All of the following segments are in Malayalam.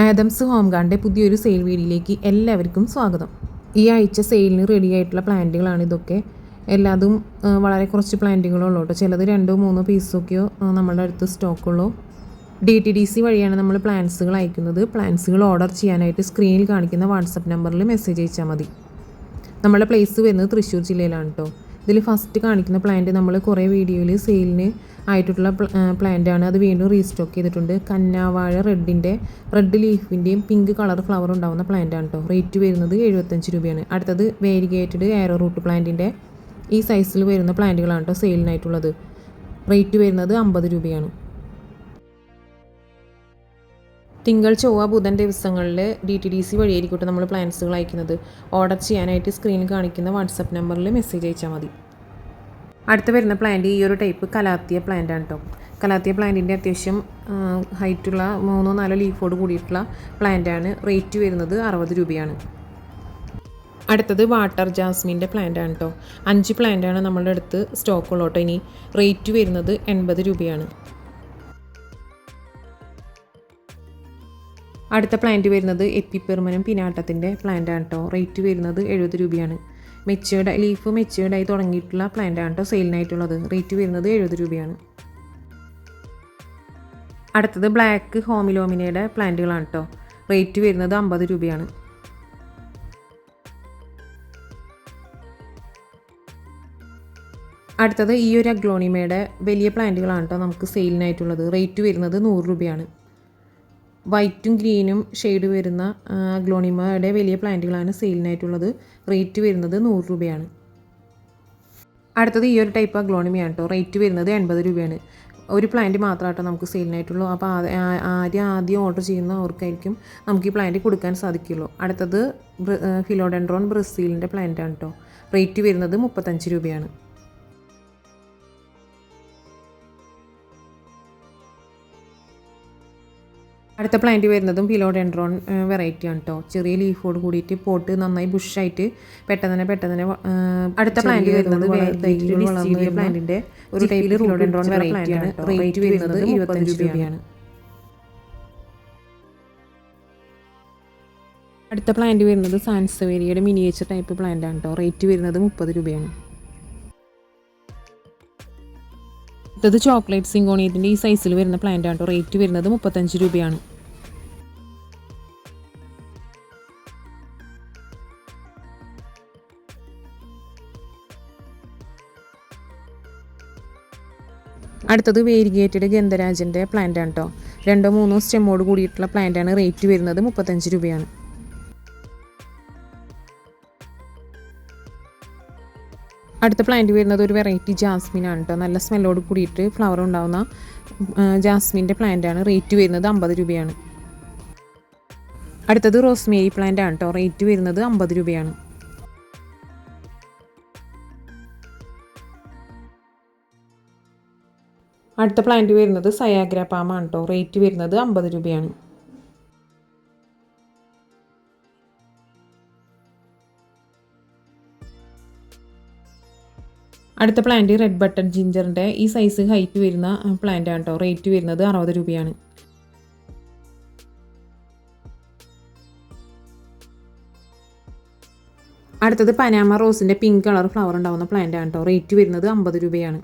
ആദംസ് ഹോം ഗാർഡിൻ്റെ പുതിയൊരു സെയിൽ വീഡിയോയിലേക്ക് എല്ലാവർക്കും സ്വാഗതം. ഈ ആഴ്ച സെയിലിന് റെഡി ആയിട്ടുള്ള പ്ലാന്റുകളാണ് ഇതൊക്കെ. എല്ലാതും വളരെ കുറച്ച് പ്ലാന്റുകളുള്ളൂ കേട്ടോ. ചിലത് 2-3 പീസൊക്കെയോ നമ്മുടെ അടുത്ത് സ്റ്റോക്കുള്ളൂ. DTDC വഴിയാണ് നമ്മൾ പ്ലാന്റ്സുകൾ അയക്കുന്നത്. പ്ലാന്റ്സുകൾ ഓർഡർ ചെയ്യാനായിട്ട് സ്ക്രീനിൽ കാണിക്കുന്ന വാട്സപ്പ് നമ്പറിൽ മെസ്സേജ് അയച്ചാൽ മതി. നമ്മുടെ പ്ലേസ് വരുന്നത് തൃശ്ശൂർ ജില്ലയിലാണ് കേട്ടോ. ഇതിൽ ഫസ്റ്റ് കാണിക്കുന്ന പ്ലാന്റ് നമ്മൾ കുറേ വീഡിയോയിൽ സെയിലിന് ആയിട്ടുള്ള പ്ലാന്റാണ്. അത് വീണ്ടും റീസ്റ്റോക്ക് ചെയ്തിട്ടുണ്ട്. കന്നാവാഴ റെഡ് ലീഫിൻ്റെയും പിങ്ക് കളർ ഫ്ലവർ ഉണ്ടാകുന്ന പ്ലാന്റാണ് കേട്ടോ. റേറ്റ് വരുന്നത് 75 രൂപയാണ്. അടുത്തത് വേരിഗേറ്റഡ് എയറോ റൂട്ട് പ്ലാന്റിൻ്റെ ഈ സൈസിൽ വരുന്ന പ്ലാന്റുകളാണ് കേട്ടോ സെയിലിനായിട്ടുള്ളത്. റേറ്റ് വരുന്നത് 50 രൂപയാണ്. തിങ്കൾ ചൊവ്വ ബുധൻ ദിവസങ്ങളിൽ DTDC വഴിയായിരിക്കട്ടെ നമ്മൾ പ്ലാന്റ്സുകൾ അയക്കുന്നത്. ഓർഡർ ചെയ്യാനായിട്ട് സ്ക്രീനിൽ കാണിക്കുന്ന വാട്സപ്പ് നമ്പറിൽ മെസ്സേജ് അയച്ചാൽ മതി. അടുത്ത് വരുന്ന പ്ലാന്റ് ഈ ഒരു ടൈപ്പ് കലാത്തിയ പ്ലാന്റാണ് കേട്ടോ. കലാത്തിയ പ്ലാന്റിൻ്റെ അത്യാവശ്യം ഹൈറ്റുള്ള 3-4 ലീഫോട് കൂടിയിട്ടുള്ള പ്ലാന്റാണ്. റേറ്റ് വരുന്നത് 60 രൂപയാണ്. അടുത്തത് വാട്ടർ ജാസ്മിൻ്റെ പ്ലാന്റാണ് കേട്ടോ. 5 പ്ലാന്റാണ് നമ്മളുടെ അടുത്ത് സ്റ്റോക്കുള്ളൂ കേട്ടോ. ഇനി റേറ്റ് വരുന്നത് 80 രൂപയാണ്. അടുത്ത പ്ലാന്റ് വരുന്നത് എപ്പിപ്പെർമനം പിനാട്ടത്തിൻ്റെ പ്ലാന്റാണ് കേട്ടോ. റേറ്റ് വരുന്നത് 70 രൂപയാണ്. ലീഫ് മെച്ചേർഡായി തുടങ്ങിയിട്ടുള്ള പ്ലാന്റാണ് കേട്ടോ സെയിലിനായിട്ടുള്ളത്. റേറ്റ് വരുന്നത് 70 രൂപയാണ്. അടുത്തത് ബ്ലാക്ക് ഹോമിലോമിനയുടെ പ്ലാന്റുകളാണ് കേട്ടോ. റേറ്റ് വരുന്നത് 50 രൂപയാണ്. അടുത്തത് ഈ ഒരു അഗ്ലോണിമയുടെ വലിയ പ്ലാന്റുകളാണ് കേട്ടോ നമുക്ക് സെയിലിനായിട്ടുള്ളത്. റേറ്റ് വരുന്നത് 100 രൂപയാണ്. വൈറ്റും ഗ്രീനും ഷെയ്ഡ് വരുന്ന അഗ്ലോണിമയുടെ വലിയ പ്ലാന്റുകളാണ് സെയിലിനായിട്ടുള്ളത്. റേറ്റ് വരുന്നത് 100 രൂപയാണ്. അടുത്തത് ഈ ഒരു ടൈപ്പ് അഗ്ലോണിമയാണ് കേട്ടോ. റേറ്റ് വരുന്നത് 80 രൂപയാണ്. ഒരു പ്ലാന്റ് മാത്രമായിട്ടോ നമുക്ക് സെയിലിനായിട്ടുള്ളൂ. അപ്പോൾ ആദ്യം ഓർഡർ ചെയ്യുന്നവർക്കായിരിക്കും നമുക്ക് ഈ പ്ലാന്റ് കൊടുക്കാൻ സാധിക്കുള്ളൂ. അടുത്തത് ഫിലോഡെൻഡ്രോൺ ബ്രസീലിൻ്റെ പ്ലാന്റാണ് കേട്ടോ. റേറ്റ് വരുന്നത് 35 രൂപയാണ്. അടുത്ത പ്ലാന്റ് വരുന്നതും ഫിലോഡെൻഡ്രോൺ വെറൈറ്റിയാണ് കേട്ടോ. ചെറിയ ലീഫോട് കൂടിയിട്ട് പോട്ട് നന്നായി ബുഷായിട്ട് പെട്ടെന്ന് അടുത്ത പ്ലാന്റ് വരുന്നത് പ്ലാന്റിൻ്റെ ഒരു ടൈപ്പിൽ ഫിലോഡെൻഡ്രോൺ വെറൈറ്റിയാണ്. റേറ്റ് വരുന്നത് 25 രൂപയാണ്. അടുത്ത പ്ലാന്റ് വരുന്നത് സാൻസവേരിയയുടെ മിനിയേച്ചർ ടൈപ്പ് പ്ലാന്റാണ് കേട്ടോ. റേറ്റ് വരുന്നത് 30 രൂപയാണ്. അടുത്തത് ചോക്ലേറ്റ് സിങ്കോണിയത്തിൻ്റെ ഈ സൈസിൽ വരുന്ന പ്ലാന്റ് ആണ് കേട്ടോ. റേറ്റ് വരുന്നത് 35 രൂപയാണ്. അടുത്തത് വേരിഗേറ്റഡ് ഗന്ധരാജൻ്റെ പ്ലാന്റ് ആണ് കേട്ടോ. 2-3 സ്റ്റെമ്മോട് കൂടിയിട്ടുള്ള പ്ലാന്റ് ആണ്. റേറ്റ് വരുന്നത് 35 രൂപയാണ്. അടുത്ത പ്ലാന്റ് വരുന്നത് ഒരു വെറൈറ്റി ജാസ്മിൻ ആണ് കേട്ടോ. നല്ല സ്മെല്ലോട് കൂടിയിട്ട് ഫ്ലവർ ഉണ്ടാകുന്ന ജാസ്മിൻ്റെ പ്ലാന്റ് ആണ്. റേറ്റ് വരുന്നത് 50 രൂപയാണ്. അടുത്തത് റോസ്മേരി പ്ലാന്റ് ആണ് കേട്ടോ. റേറ്റ് വരുന്നത് 50 രൂപയാണ്. അടുത്ത പ്ലാന്റ് വരുന്നത് സയാഗ്ര പാമാണ് കേട്ടോ. റേറ്റ് വരുന്നത് 50 രൂപയാണ്. അടുത്ത പ്ലാന്റ് റെഡ് ബട്ടൺ ജിഞ്ചറിൻ്റെ ഈ സൈസ് ഹൈറ്റ് വരുന്ന പ്ലാന്റ് ആണ് കേട്ടോ. റേറ്റ് വരുന്നത് 60 രൂപയാണ്. അടുത്തത് പനാമ റോസിൻ്റെ പിങ്ക് കളർ ഫ്ലവർ ഉണ്ടാകുന്ന പ്ലാന്റ് ആണ് കേട്ടോ. റേറ്റ് വരുന്നത് 50 രൂപയാണ്.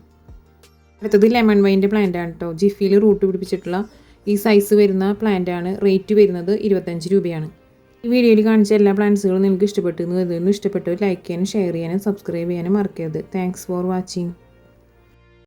അടുത്തത് ലെമൺ വൈൻ്റെ പ്ലാന്റ് ആണ് കേട്ടോ. ജിഫിയിൽ റൂട്ട് പിടിപ്പിച്ചിട്ടുള്ള ഈ സൈസ് വരുന്ന പ്ലാന്റ് ആണ്. റേറ്റ് വരുന്നത് 25 രൂപയാണ്. ഈ വീഡിയോയിൽ കാണിച്ച എല്ലാ പ്ലാന്റ്സുകളും നിങ്ങൾക്ക് ഇഷ്ടപ്പെട്ടു ലൈക്ക് ചെയ്യാനും ഷെയർ ചെയ്യാനും സബ്സ്ക്രൈബ് ചെയ്യാനും മറക്കരുത്. Thanks for watching.